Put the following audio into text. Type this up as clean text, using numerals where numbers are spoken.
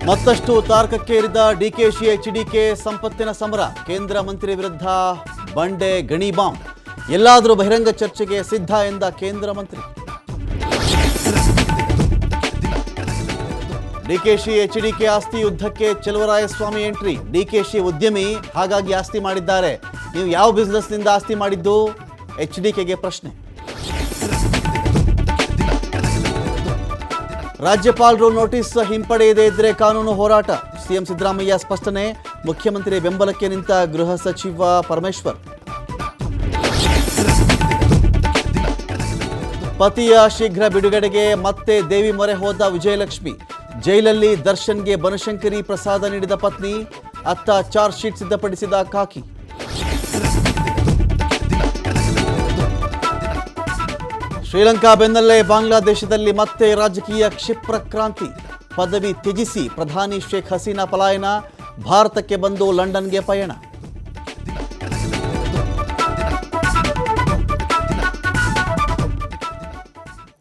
ಮತ್ತಷ್ಟು ತಾರಕಕ್ಕೇರಿದ ಡಿಕೆಶಿ ಎಚ್ಡಿಕೆ ಸಂಪತ್ತಿನ ಸಮರ. ಕೇಂದ್ರ ಮಂತ್ರಿ ವಿರುದ್ಧ ಬಂಡೆ ಗಣಿ ಬಾಂಬ್. ಎಲ್ಲಾದರೂ ಬಹಿರಂಗ ಚರ್ಚೆಗೆ ಸಿದ್ಧ ಎಂದ ಕೇಂದ್ರ ಮಂತ್ರಿ. ಡಿಕೆಶಿ ಎಚ್ಡಿಕೆ ಆಸ್ತಿ ಯುದ್ಧಕ್ಕೆ ಚೆಲುವರಾಯಸ್ವಾಮಿ ಎಂಟ್ರಿ. ಡಿಕೆಶಿ ಉದ್ಯಮಿ, ಹಾಗಾಗಿ ಆಸ್ತಿ ಮಾಡಿದ್ದಾರೆ. ನೀವು ಯಾವ ಬಿಸ್ನೆಸ್ನಿಂದ ಆಸ್ತಿ ಮಾಡಿದ್ದು? ಎಚ್ಡಿಕೆಗೆ ಪ್ರಶ್ನೆ. ರಾಜ್ಯಪಾಲರು ನೋಟಿಸ್ ಹಿಂಪಡೆಯದೇ ಇದ್ದರೆ ಕಾನೂನು ಹೋರಾಟ. ಸಿಎಂ ಸಿದ್ದರಾಮಯ್ಯ ಸ್ಪಷ್ಟನೆ. ಮುಖ್ಯಮಂತ್ರಿ ಬೆಂಬಲಕ್ಕೆ ನಿಂತ ಗೃಹ ಸಚಿವ ಪರಮೇಶ್ವರ್. ಪತಿಯ ಶೀಘ್ರ ಬಿಡುಗಡೆಗೆ ಮತ್ತೆ ದೇವಿ ಮೊರೆ ಹೋದ ವಿಜಯಲಕ್ಷ್ಮಿ. ಜೈಲಲ್ಲಿ ದರ್ಶನ್ಗೆ ಬನಶಂಕರಿ ಪ್ರಸಾದ ನೀಡಿದ ಪತ್ನಿ. ಅತ್ತ ಚಾರ್ಜ್ ಶೀಟ್ ಸಿದ್ಧಪಡಿಸಿದ ಕಾಕಿ. ಶ್ರೀಲಂಕಾ ಬೆನ್ನಲ್ಲೇ ಬಾಂಗ್ಲಾದೇಶದಲ್ಲಿ ಮತ್ತೆ ರಾಜಕೀಯ ಕ್ಷಿಪ್ರ ಕ್ರಾಂತಿ. ಪದವಿ ತ್ಯಜಿಸಿ ಪ್ರಧಾನಿ ಶೇಖ್ ಹಸೀನಾ ಪಲಾಯನ. ಭಾರತಕ್ಕೆ ಬಂದು ಲಂಡನ್ಗೆ ಪಯಣ.